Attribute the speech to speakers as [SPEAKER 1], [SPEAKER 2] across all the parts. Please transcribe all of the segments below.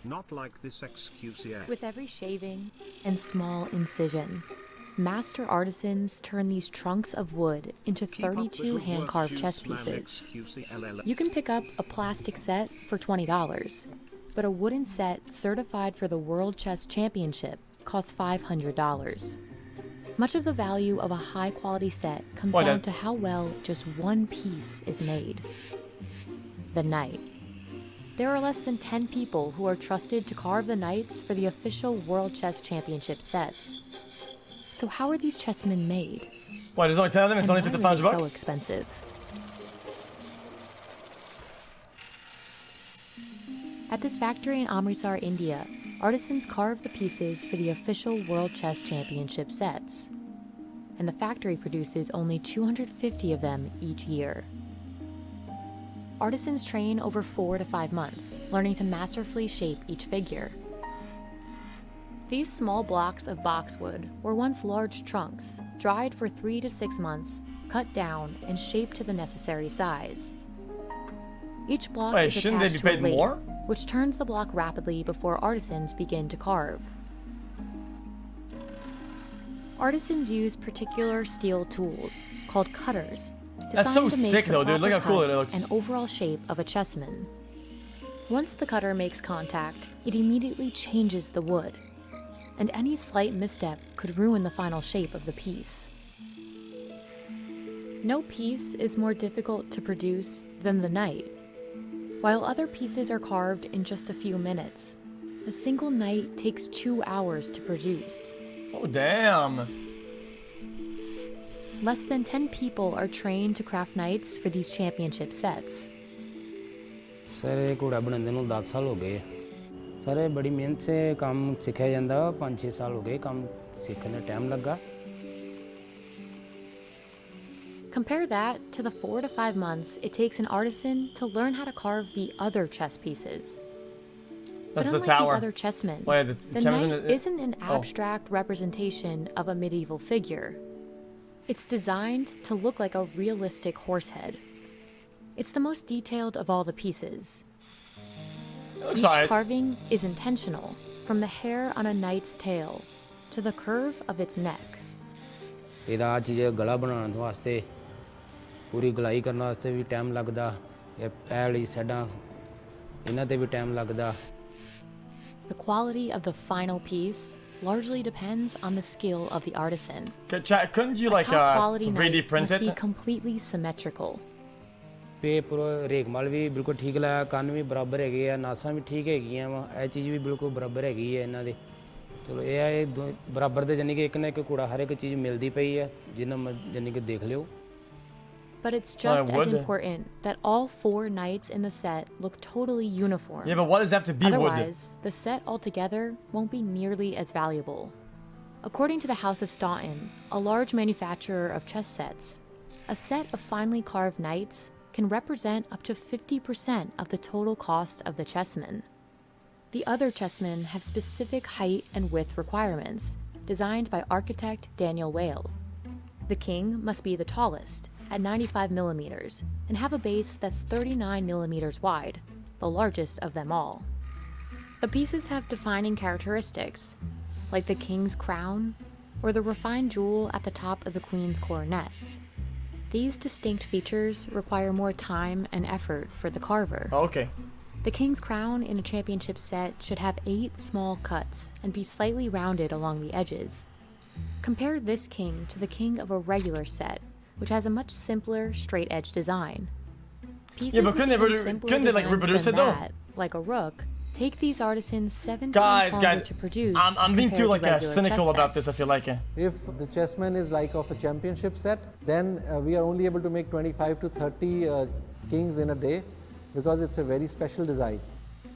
[SPEAKER 1] Not like this xQc.
[SPEAKER 2] With every shaving and small incision, master artisans turn these trunks of wood into 32 hand-carved chess pieces. You can pick up a plastic set for $20, but a wooden set certified for the World Chess Championship costs $500. Much of the value of a high-quality set comes down to how well just one piece is made. The knight. There are less than 10 people who are trusted to carve the knights for the official World Chess Championship sets. So how are these chessmen made?
[SPEAKER 3] Why, there's only 10 of them? It's only $55
[SPEAKER 2] so expensive? At this factory in Amritsar, India, artisans carve the pieces for the official World Chess Championship sets. And the factory produces only 250 of them each year. Artisans train over 4 to 5 months, learning to masterfully shape each figure. These small blocks of boxwood were once large trunks, dried for 3 to 6 months, cut down, and shaped to the necessary size. Each block is attached to a lathe, which turns the block rapidly before artisans begin to carve. Artisans use particular steel tools, called cutters, designed to make the proper cuts and overall shape of a chessman. Once the cutter makes contact, it immediately changes the wood, and any slight misstep could ruin the final shape of the piece. No piece is more difficult to produce than the knight. While other pieces are carved in just a few minutes, a single knight takes 2 hours to produce.
[SPEAKER 3] Oh, damn.
[SPEAKER 2] Less than 10 people are trained to craft knights for these championship sets.
[SPEAKER 4] Sir ये घोड़ा बनाने ਨੂੰ 10 साल हो गए sir ये बड़ी मेहनत से काम सिखाया ਜਾਂਦਾ 5-6 साल हो गए काम सीखने टाइम लगा.
[SPEAKER 2] Compare that to the 4 to 5 months it takes an artisan to learn how to carve the other chess pieces.
[SPEAKER 3] That's
[SPEAKER 2] but
[SPEAKER 3] the
[SPEAKER 2] unlike
[SPEAKER 3] tower.
[SPEAKER 2] these other chessmen, the knight isn't an abstract representation of a medieval figure. It's designed to look like a realistic horse head. It's the most detailed of all the pieces. Each carving is intentional, from the hair on a knight's tail to the curve of its neck.
[SPEAKER 4] ਇਹਦਾ ਚੀਜ਼ ਗਲਾ ਬਣਾਉਣ ਵਾਸਤੇ ਪੂਰੀ ਗਲਾਈ ਕਰਨ ਵਾਸਤੇ ਵੀ time ਲੱਗਦਾ ਇਹ ਵਾਲੀ ਸਾਈਡਾਂ ਇਹਨਾਂ ਤੇ ਵੀ ਟਾਈਮ ਲੱਗਦਾ.
[SPEAKER 2] The quality of the final piece largely depends on the skill of the artisan.
[SPEAKER 3] Couldn't you like 3D print
[SPEAKER 2] must
[SPEAKER 3] it?
[SPEAKER 2] be completely symmetrical.
[SPEAKER 4] Paper ਰੇਗਮਾਲ ਵੀ ਬਿਲਕੁਲ ਠੀਕ ਲਾਇਆ ਕੰਨ ਵੀ ਬਰਾਬਰ ਹੈਗੇ ਆ ਨਾਸਾਂ ਵੀ ਠੀਕ ਹੈਗੀਆਂ ਵਾ ਇਹ ਚੀਜ਼ ਵੀ ਬਿਲਕੁਲ ਬਰਾਬਰ ਹੈਗੀ ਹੈ ਇਹਨਾਂ ਦੇ. ਚਲੋ ਇਹ ਆ ਇਹ ਬਰਾਬਰ ਦੇ ਜਾਨੀ ਕਿ ਇੱਕ ਨਾ ਇੱਕ ਕੂੜਾ ਹਰ ਇੱਕ ਚੀਜ਼ ਮਿਲਦੀ ਪਈ ਹੈ ਜਿੰਨਾ ਜਾਨੀ ਕਿ ਦੇਖ ਲਿਓ.
[SPEAKER 2] But it's just as important that all 4 knights in the set look totally uniform.
[SPEAKER 3] Yeah, but what does that have to be wood?
[SPEAKER 2] Otherwise, the set altogether won't be nearly as valuable. According to the House of Staunton, a large manufacturer of chess sets, a set of finely carved knights can represent up to 50% of the total cost of the chessman. The other chessmen have specific height and width requirements, designed by architect Daniel Whale. The king must be the tallest, at 95 millimeters, and have a base that's 39 millimeters wide, the largest of them all. The pieces have defining characteristics, like the king's crown or the refined jewel at the top of the queen's coronet. These distinct features require more time and effort for the carver.
[SPEAKER 3] Okay.
[SPEAKER 2] The king's crown in a championship set should have 8 small cuts and be slightly rounded along the edges. Compare this king to the king of a regular set, which has a much simpler, straight-edge design. Pieces
[SPEAKER 3] but couldn't they like reproduce it though?
[SPEAKER 2] Like a rook, take these artisans 7 times longer to produce.
[SPEAKER 3] I'm being too like cynical about this. I feel like
[SPEAKER 5] if the chessman is like of a championship set, then we are only able to make 25 to 30 kings in a day, because it's a very special design.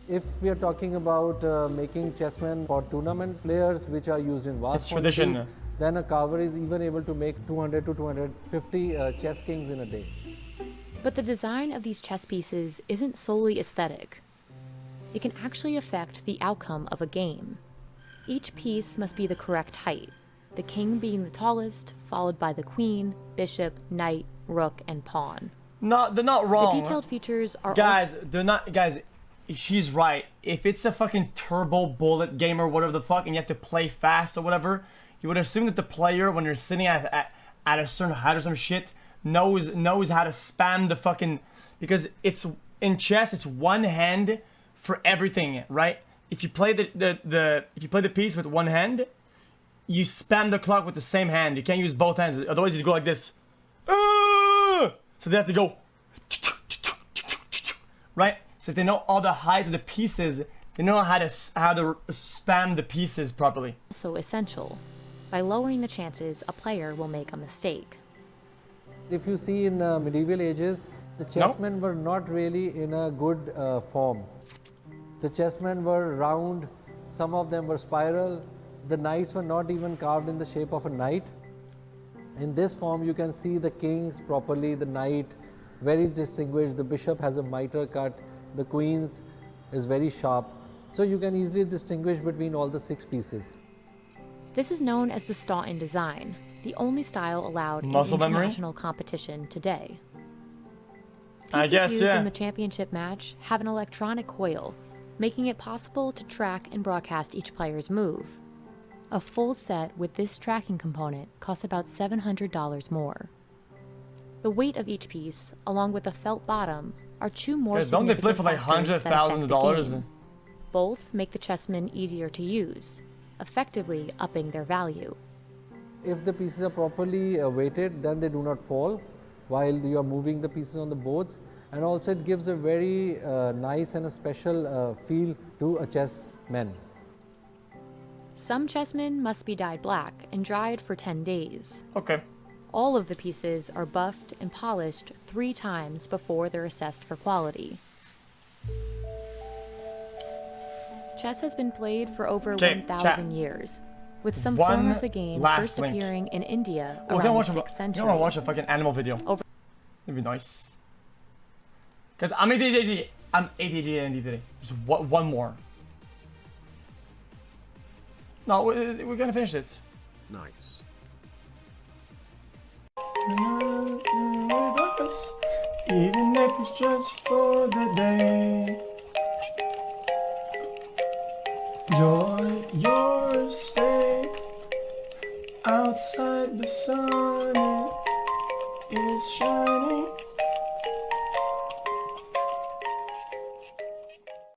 [SPEAKER 5] If we are talking about making chessmen for tournament players, which are used in vast quantities, then a carver is even able to make 200 to 250 chess kings in a day.
[SPEAKER 2] But the design of these chess pieces isn't solely aesthetic. It can actually affect the outcome of a game. Each piece must be the correct height, the king being the tallest, followed by the queen, bishop, knight, rook, and pawn.
[SPEAKER 3] they're not wrong.
[SPEAKER 2] The detailed features are
[SPEAKER 3] guys. They're not guys. she's right. If it's a fucking turbo bullet game or whatever the fuck, and you have to play fast or whatever, you would assume that the player, when you're sitting at a certain height or some shit, knows how to spam the fucking, because it's in chess, it's one hand for everything, right? If you play the piece with one hand, you spam the clock with the same hand. You can't use both hands, otherwise you go like this. So they have to go, right? So if they know all the height of the pieces, they know how to spam the pieces properly.
[SPEAKER 2] So essential, by lowering the chances a player will make a mistake.
[SPEAKER 5] If you see in medieval ages, the chessmen were not really in a good form. The chessmen were round, some of them were spiral, the knights were not even carved in the shape of a knight. In this form you can see the kings properly, the knight very distinguished, the bishop has a mitre cut, the queen's is very sharp. So you can easily distinguish between all the 6 pieces.
[SPEAKER 2] This is known as the Staunton design, the only style allowed in international competition today. Pieces used in the championship match have an electronic coil, making it possible to track and broadcast each player's move. A full set with this tracking component costs about $700 more. The weight of each piece, along with the felt bottom, are 2 more significant
[SPEAKER 3] don't they play for like
[SPEAKER 2] factors that affect the
[SPEAKER 3] $100,000?
[SPEAKER 2] game. Both make the chessmen easier to use, effectively upping their value.
[SPEAKER 5] If the pieces are properly weighted, then they do not fall while you are moving the pieces on the boards, and also it gives a very nice and a special feel to a chessman.
[SPEAKER 2] Some chessmen must be dyed black and dried for 10 days.
[SPEAKER 3] Okay.
[SPEAKER 2] All of the pieces are buffed and polished 3 times before they're assessed for quality. Chess has been played for over 1,000 years, with some form of the game first appearing in India around the 6th century.
[SPEAKER 3] I want to watch a fucking animal video. It'd be nice. Because I'm ADHD and today. Just one more. No, we're gonna finish it.
[SPEAKER 1] Nice.
[SPEAKER 3] With us, even if it's just for the day. Joy, yours, stay. Outside the sun is shining.